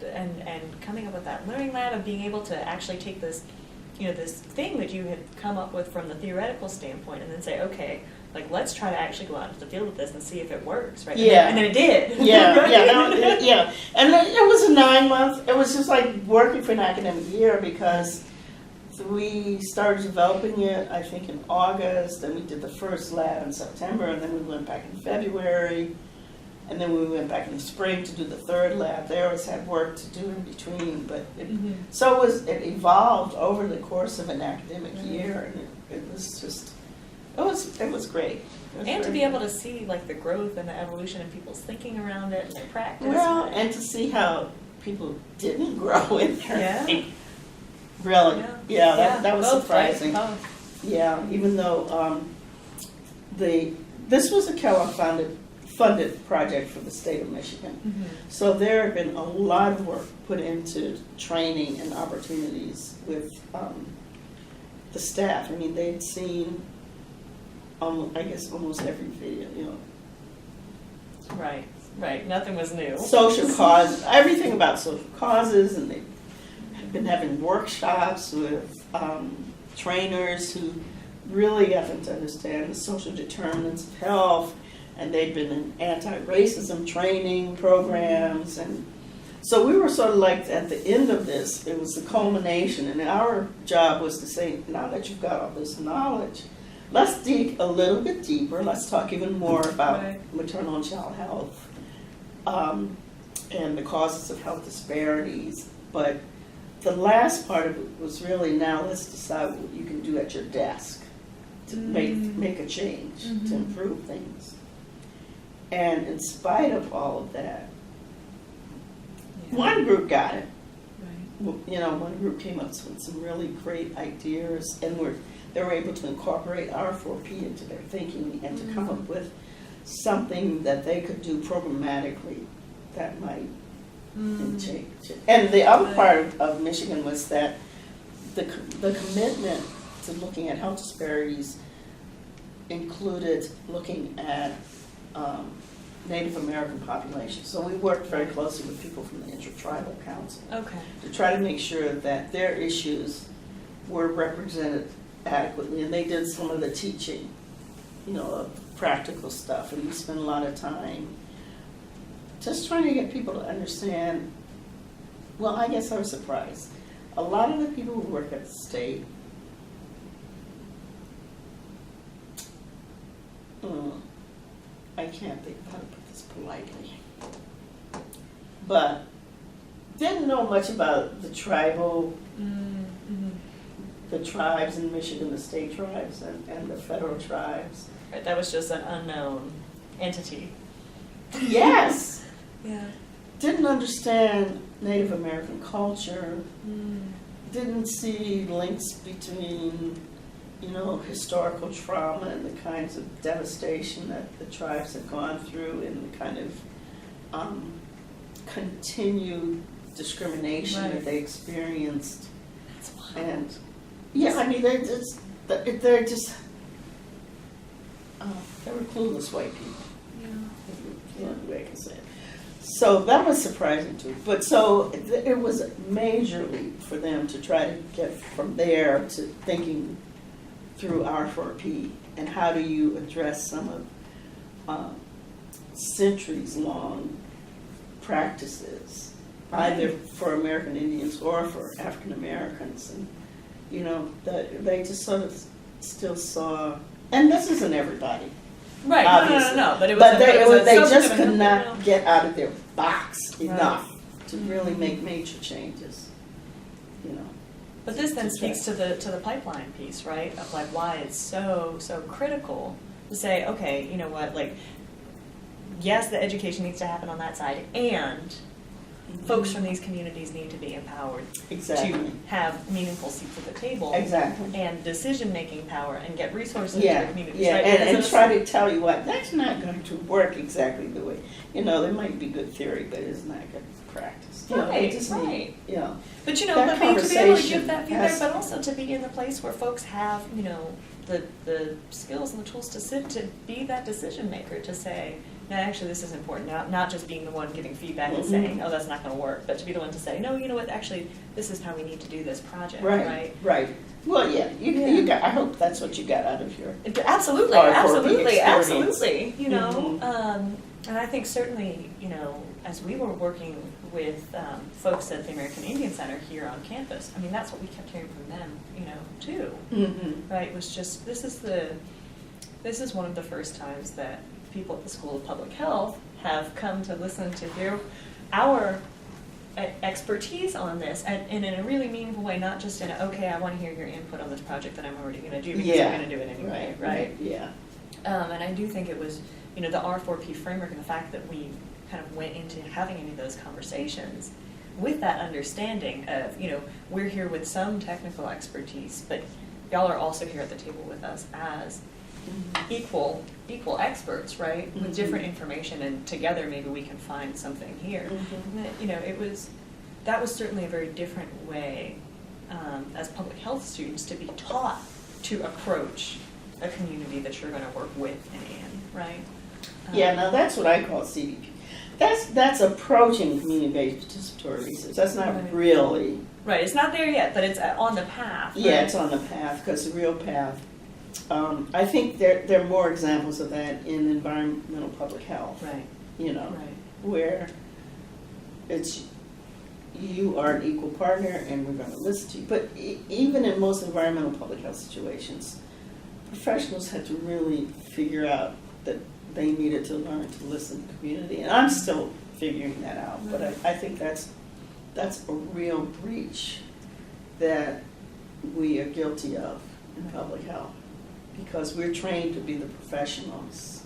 and coming up with that learning lab and being able to actually take this, this thing that you had come up with from the theoretical standpoint and then say, okay, like, let's try to actually go out into the field with this and see if it works, right? Yeah. And then it did. Yeah, yeah. And it was a 9-month, it was just like working for an academic year because we started developing it, I think, in August, and we did the first lab in September, and then we went back in February, and then we went back in the spring to do the third lab. They always had work to do in between, but so it evolved over the course of an academic year, and it was just, it was great. And to be able to see like the growth and the evolution in people's thinking around it and their practice. Well, and to see how people didn't grow in there. Yeah. Really, yeah, that was both, surprising. right? Yeah, even though this was a Kellogg funded project for the state of Michigan, so there had been a lot of work put into training and opportunities with the staff. I mean, they'd seen, I guess, almost every video, Right. Nothing was new. Social causes, everything about social causes, and they have been having workshops with trainers who really happen to understand the social determinants of health, and they've been in anti-racism training programs, and so we were sort of like at the end of this, it was the culmination, and our job was to say, now that you've got all this knowledge, let's dig a little bit deeper, let's talk even more about maternal and child health and the causes of health disparities, but the last part of it was really, now let's decide what you can do at your desk to make a change, to improve things. And in spite of all of that, one group got it. Right. One group came up with some really great ideas, and they were able to incorporate our 4P into their thinking and to come up with something that they could do programmatically that might change. And the other part of Michigan was that the commitment to looking at health disparities included looking at Native American population. So we worked very closely with people from the Intertribal Council to try to make sure that their issues were represented adequately, and they did some of the teaching, of practical stuff, and we spent a lot of time just trying to get people to understand. Well, I guess I was surprised. A lot of the people who work at the state I can't think of how to put this politely, but didn't know much about the tribal, the tribes in Michigan, the state tribes and the federal tribes. Right, that was just an unknown entity. Yes. Yeah. Didn't understand Native American culture. Didn't see links between, historical trauma and the kinds of devastation that the tribes have gone through and the kind of continued discrimination that they experienced. That's wild. And I mean, they're just they were clueless white people. Yeah, the way I can say it. So that was surprising too. But so it was majorly for them to try to get from there to thinking through R4P and how do you address some of centuries-long practices, either for American Indians or for African Americans, and they just sort of still saw. And this isn't everybody. Right, obviously. no. But they just could not get out of their box enough to really make major changes. But this then speaks to the pipeline piece, right? Of like why it's so critical to say, okay, you know what, like, yes, the education needs to happen on that side, and folks from these communities need to be empowered to have meaningful seats at the table, and decision-making power, and get resources to the communities. Right? And try to tell you what, that's not going to work exactly the way, there might be good theory, but it's not good practice. But to be able to give that feedback, but also to be in the place where folks have, the skills and the tools to be that decision maker, to say, no, actually this is important, not just being the one giving feedback and Mhm. saying, oh, that's not going to work, but to be the one to say, no, you know what, actually, this is how we need to do this project, Right. Well, yeah, you got, I hope that's what you got out of your. Absolutely, Or for the absolutely, experience. absolutely, you know, Mhm. and I think certainly, you know, as we were working with folks at the American Indian Center here on campus, I mean, that's what we kept hearing from them, you know, too, Mm-hmm. right, was just, this is one of the first times that people at the School of Public Health have come to listen to hear our expertise on this, and in a really meaningful way, not just in a, okay, I want to hear your input on this project that I'm already going to do because I'm going to do it anyway, right? Yeah. And I do think it was, you know, the R4P framework and the fact that we kind of went into having any of those conversations with that understanding of, you know, we're here with some technical expertise, but y'all are also here at the table with us as equal experts, right? With different information, and together maybe we can find something here. And that, you know, that was certainly a very different way as public health students to be taught to approach a community that you're going to work with and in, right? Yeah, now that's what I call CDP. That's approaching community-based participatory research. That's not Right. really. Right, it's not there yet, but it's on the path. Yeah, right? it's on the path, because the real path. I think there are more examples of that in environmental public health. Right, You know, right. where it's you are an equal partner and we're going to listen to you. But even in most environmental public health situations, professionals had to really figure out that they needed to learn to listen to the community. And I'm still figuring that out, but I think that's a real breach that we are guilty of in public health, because we're trained to be the professionals,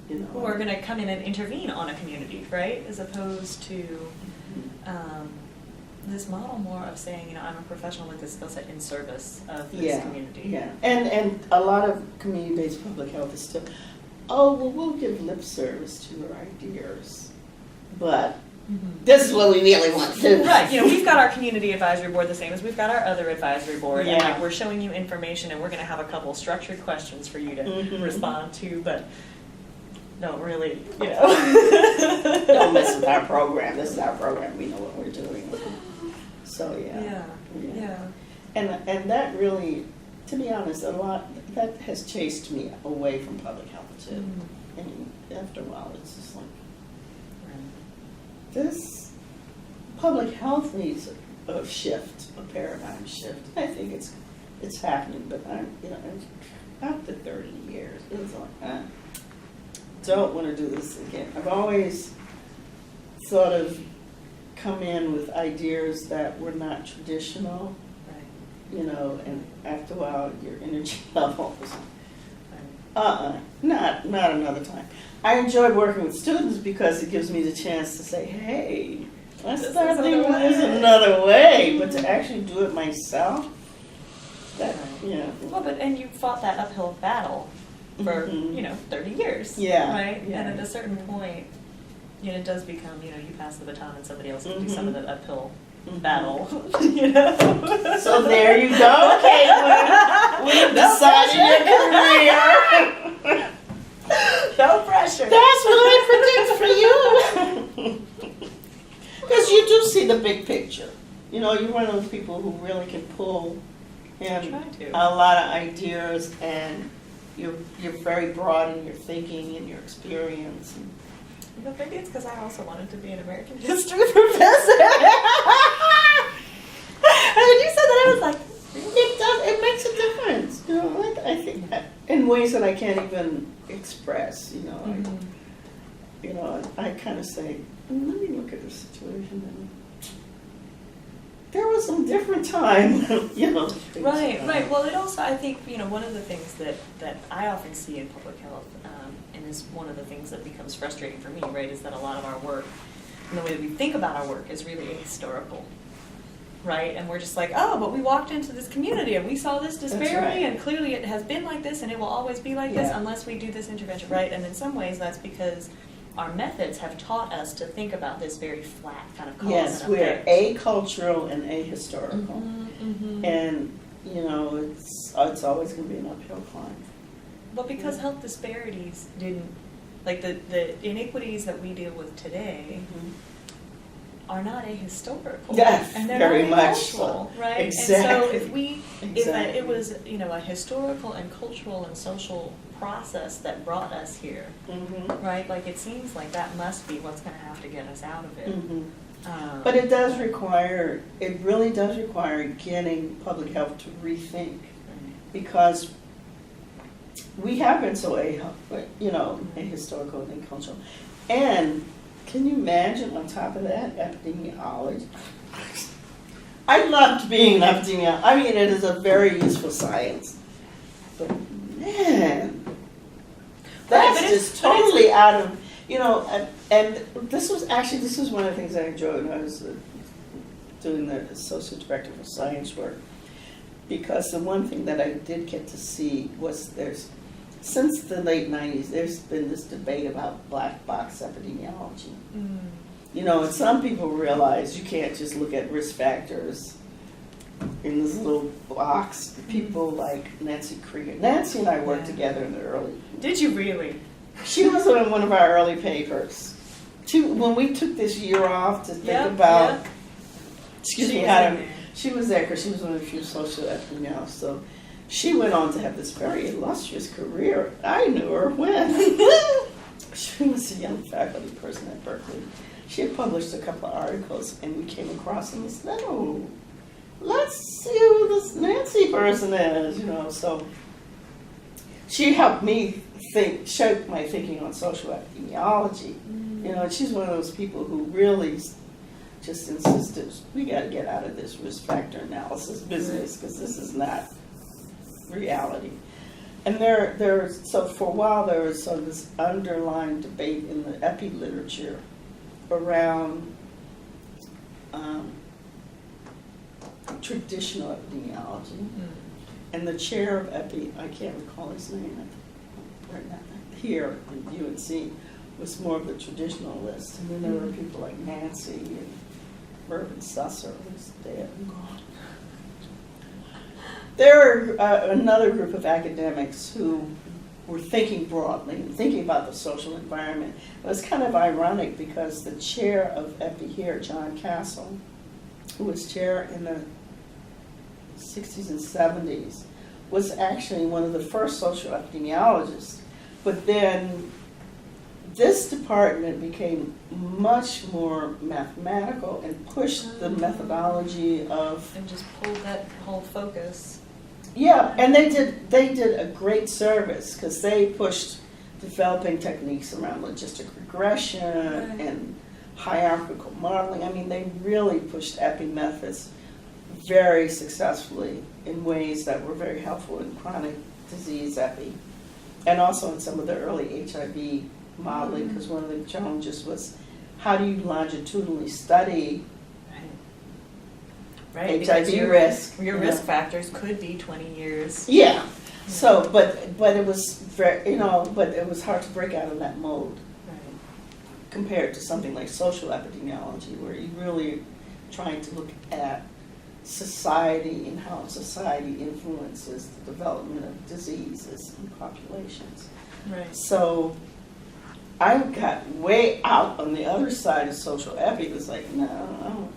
you know. Who are going to come in and intervene on a community, right? As opposed to this model more of saying, you know, I'm a professional with this skill set in service of this community. Yeah, and a lot of community-based public health is still, oh, well, we'll give lip service to our ideas, but this is what we really want to do. Right, you know, we've got our community advisory board the same as we've got our other advisory board, and Yeah. like we're showing you information, and we're going to have a couple structured questions for you to respond to, but don't really, you know. Don't mess with our program. This is our program. We know what we're doing. So Yeah. And that really, to be honest, a lot that has chased me away from public health too. And after a while, it's just like this public health needs a shift, a paradigm shift. I think it's happening, but after 30 years, it's like I don't want to do this again. I've always sort of come in with ideas that were not traditional, you know, and after a while your energy level was not another time. I enjoy working with students because it gives me the chance to say, hey, let's start thinking there's another way, but to actually do it myself, that, yeah. Well, and you fought that uphill battle for, 30 years. Yeah. Right? Yeah. And at a certain point, it does become, you pass the baton and somebody else can do some of the uphill battle, So there you go, Caitlin. We've decided your career. No pressure. That's what I predict for you. Because you do see the big picture. You know, you're one of those people who really can pull in a lot of ideas, and you're very broad in your thinking and your experience. Maybe it's because I also wanted to be an American history professor. And when you said that, I was like, It makes a difference. You know, I think that in ways that I can't even express. You know, I kind of say, let me look at the situation. And there was some different time. Right. Well, it also, I think, one of the things that I often see in public health, and is one of the things that becomes frustrating for me, right, is that a lot of our work, and the way that we think about our work, is really ahistorical. Right, and we're just like, oh, but we walked into this community and we saw this disparity, and clearly it has been like this, and it will always be like this unless we do this intervention, right? And in some ways, that's because our methods have taught us to think about this very flat kind of cause. Yes, we're acultural and ahistorical, and it's always going to be an uphill climb. But because health disparities didn't Like the inequities that we deal with today are not ahistorical. Yes, and they're very not much cultural, so. right? Exactly. And so if Exactly. it was, you know, a historical and cultural and social process that brought us here, right? Like it seems like that must be what's going to have to get us out of it. But it really does require getting public health to rethink, because we have been so ahistorical and cultural. And can you imagine on top of that, epidemiology? I loved being an epidemiologist. I mean, it is a very useful science. But man, that's just totally out of, and this was one of the things I enjoyed when I was doing the associate director for science work. Because the one thing that I did get to see was since the late 90s, there's been this debate about black box epidemiology. And some people realize you can't just look at risk factors in this little box. People like Nancy Krieger. Nancy and I worked together in the early. Did you really? She was in one of our early papers. When we took this year off to think about, she was there because she was one of the few social epidemiologists. So she went on to have this very illustrious career. I knew her when. She was a young faculty person at Berkeley. She had published a couple of articles, and we came across and said, "No, let's see who this Nancy person is," So she helped me shape my thinking on social epidemiology. She's one of those people who really just insisted we got to get out of this risk factor analysis business because this is not reality. And so for a while there was sort of this underlying debate in the epi literature around traditional epidemiology. And the chair of epi, I can't recall his name, here at UNC, was more of the traditionalist. And then there were people like Nancy and Mervyn Susser, who's dead and gone. There are another group of academics who were thinking broadly and thinking about the social environment. It was kind of ironic because the chair of epi here, John Castle, who was chair in the 60s and 70s, was actually one of the first social epidemiologists. But then this department became much more mathematical and pushed the methodology of... And just pulled that whole focus. Yeah, and they did a great service because they pushed developing techniques around logistic regression and hierarchical modeling. I mean, they really pushed epi methods very successfully in ways that were very helpful in chronic disease epi, and also in some of the early HIV modeling, because one of the challenges was how do you longitudinally study HIV risk? Your risk factors could be 20 years. Yeah. So, but it was very, but it was hard to break out of that mold compared to something like social epidemiology, where you really trying to look at society and how society influences the development of diseases in populations. Right. So I got way out on the other side of social epi. It was like, no, I'm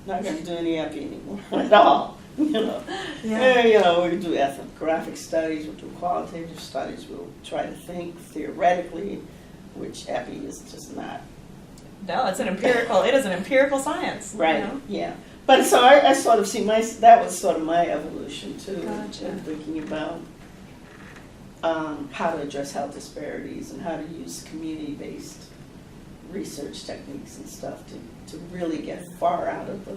not going to do any epi anymore at all. We can do ethnographic studies, we'll do qualitative studies, we'll try to think theoretically, which epi is just not. No, it is an empirical science. Right, yeah. But so I sort of see that was sort of my evolution too. Gotcha. In thinking about how to address health disparities and how to use community-based research techniques and stuff to really get far out of the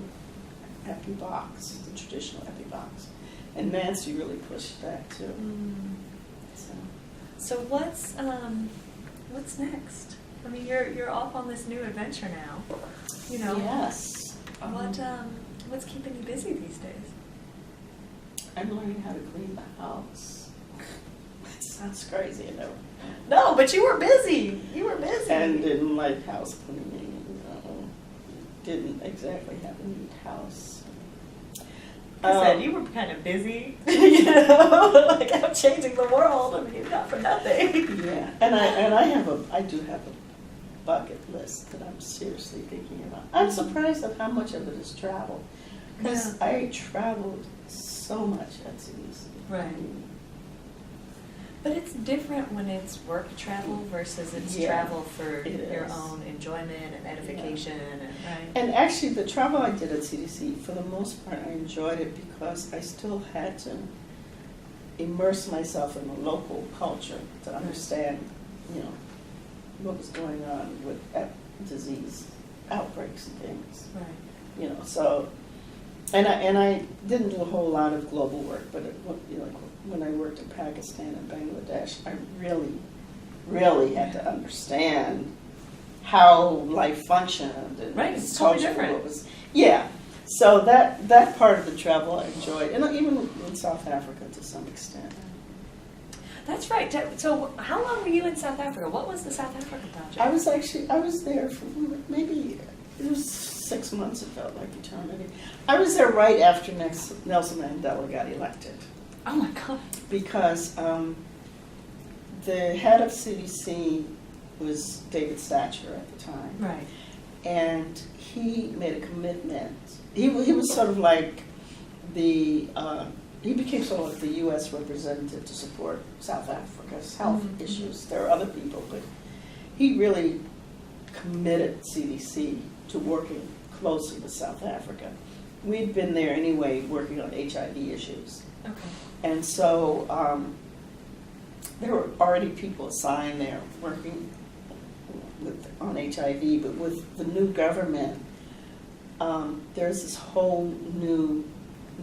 epi box, the traditional epi box. And Nancy really pushed that too. So what's next? I mean, you're off on this new adventure now. Yes. What's keeping you busy these days? I'm learning how to clean the house. That sounds crazy, I know. No, but you were busy. And didn't like house cleaning. Didn't exactly have a neat house. I said, you were kind of busy, you know, like I'm changing the world. I mean, not for nothing. Yeah, and I do have a bucket list that I'm seriously thinking about. I'm surprised at how much of it is travel, because Yeah. I traveled so much at CDC. Right. But it's different when it's work travel versus it's Yeah, travel for it your is. own enjoyment and edification, and right. And actually, the travel I did at CDC, for the most part, I enjoyed it because I still had to immerse myself in the local culture to understand, you know, what was going on with disease outbreaks and things. Right. You know, so, and I didn't do a whole lot of global work, but you know, when I worked in Pakistan and Bangladesh, I really had to understand how life functioned and Right, it's totally culture, different. what was, yeah. So that part of the travel I enjoyed, and even in South Africa to some extent. That's right. So how long were you in South Africa? What was the South Africa project? I was there for maybe, it was 6 months, it felt like eternity. I was there right after Nelson Mandela got elected. Oh my God. Because the head of CDC was David Satcher at the time. Right. And he made a commitment. He was sort of like he became sort of like the U.S. representative to support South Africa's health Mhm. issues. There are other people, but he really committed CDC to working closely with South Africa. We'd been there anyway working on HIV issues. Okay. And so there were already people assigned there working on HIV, but with the new government, there's this whole new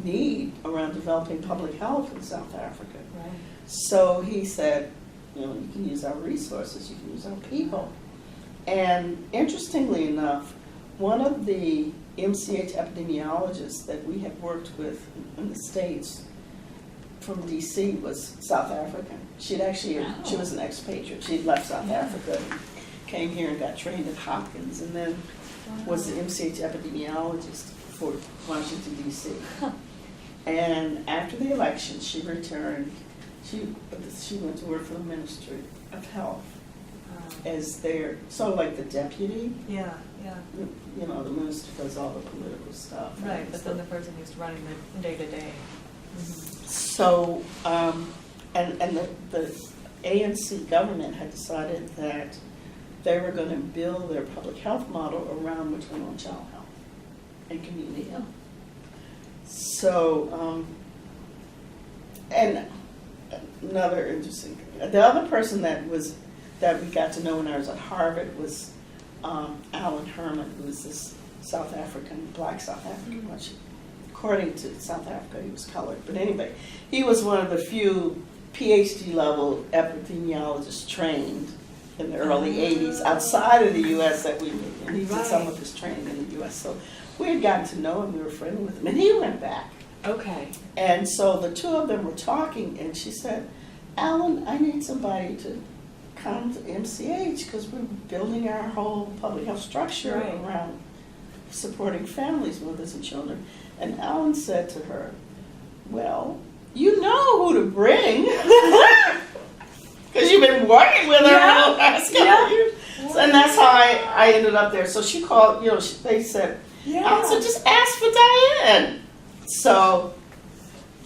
need around developing public health in South Africa. Right. So he said, you know, you can use our resources, you can use our people. And interestingly enough, one of the MCH epidemiologists that we had worked with in the States from DC was South African. She was an expatriate. She'd left South Africa and came here and got trained at Hopkins, and then was the MCH epidemiologist for Washington, DC. Huh. And after the election, she returned. She went to work for the Ministry of Health as their, sort of like the deputy. Yeah, yeah. You know, the minister does all the political stuff. Right, but then the person who's running the day-to-day. So, and the ANC government had decided that they were going to build their public health model around maternal and child health and community health. So, and another interesting, the other person that we got to know when I was at Harvard was Alan Herman, who was this South African, black South African, which according to South Africa he was colored. But anyway, he was one of the few PhD level epidemiologists trained in the early 80s outside of the U.S. that we knew. And he did some of his training in the U.S. So we had gotten to know him, we were friendly with him, and he went back. Okay. And so the two of them were talking, and she said, Alan, I need somebody to come to MCH because we're building our whole public health structure around supporting families, mothers, and children. And Alan said to her, well, you know who to bring because you've been working with her for the last couple of years. So, and that's how I ended up there. So she called, you know, they said, Alan said, just ask for Diane. So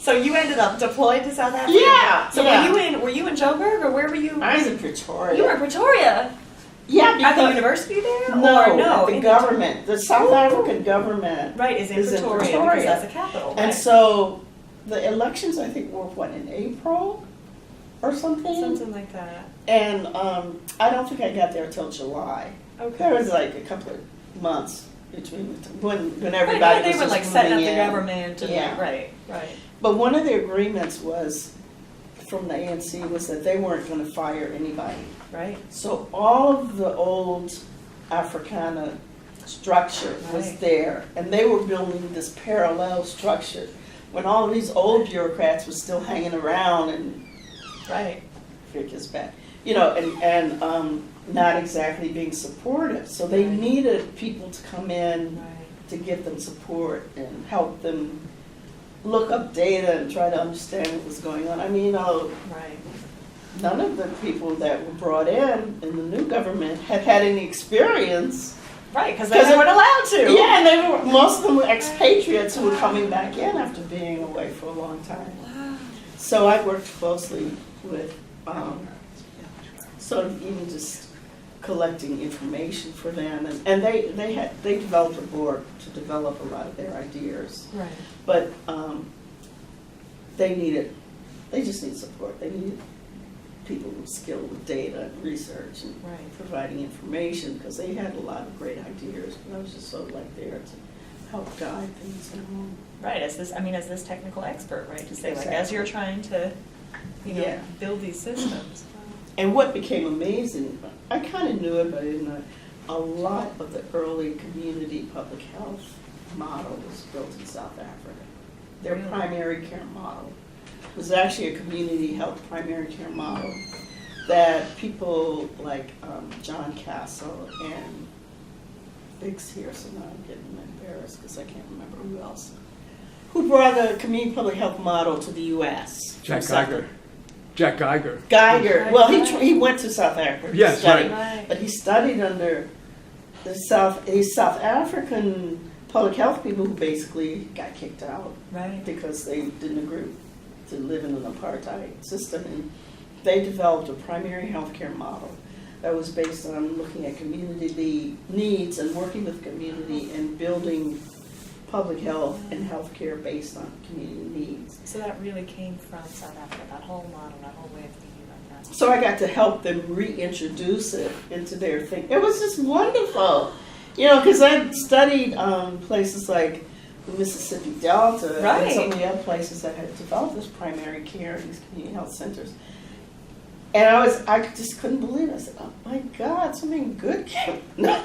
you ended up deployed to South Africa? Yeah. So were you in Joburg, or where were you? I was in Pretoria. You were in Pretoria? Yeah, because at the university there? No, at the government. The South African government is in Pretoria because that's the capital. And so the elections, I think, were in April or something? Something like that. And I don't think I got there until July. Okay. There was like a couple of months between when everybody they was were like just setting up moving the in. government. And right. But one of the agreements was from the ANC was that they weren't going to fire anybody. Right. So all of the old Africana structure was there, and they were building this parallel structure when all of these old bureaucrats were still hanging around and figures back, you know, and not exactly being supportive. So they needed people to come in to give them support and help them look up data and try to understand what was going on. I mean, you know, Right. none of the people that were brought in the new government had had any experience. Right, because they weren't allowed to. Yeah, and they were, most of them were expatriates who were coming back in after being away for a long time. Wow. So I worked closely with sort of even just collecting information for them, and they developed a board to develop a lot of their ideas. Right. But they just need support. They needed people with skill with data and research and Right. providing information, because they had a lot of great ideas, but I was just sort of like there to help guide things along. Right, as this technical expert, right, to say, like, as Exactly. you're trying to, Yeah. build these systems. And what became amazing, I kind of knew it, but I didn't know, a lot of the early community public health model was built in South Africa. Their Really? primary care model was actually a community health primary care model that people like John Castle and Biggs here, so now I'm getting embarrassed because I can't remember who else, who brought the community public health model to the U.S. Jack from South Geiger. Jack Geiger. Geiger. Well, he went to South Africa. Yes, to study, right. but he studied under these South African public health people who basically got kicked out Right. because they didn't agree to live in an apartheid system, and they developed a primary health care model that was based on looking at community needs and working with community and building public health and health care based on community needs. So that really came from South Africa, that whole model, that whole way of thinking about that. So I got to help them reintroduce it into their thing. It was just wonderful, because I studied places like the Mississippi Delta Right. and some of the other places that had developed this primary care, these community health centers. And I just couldn't believe it. I said, oh my God, something good came. No,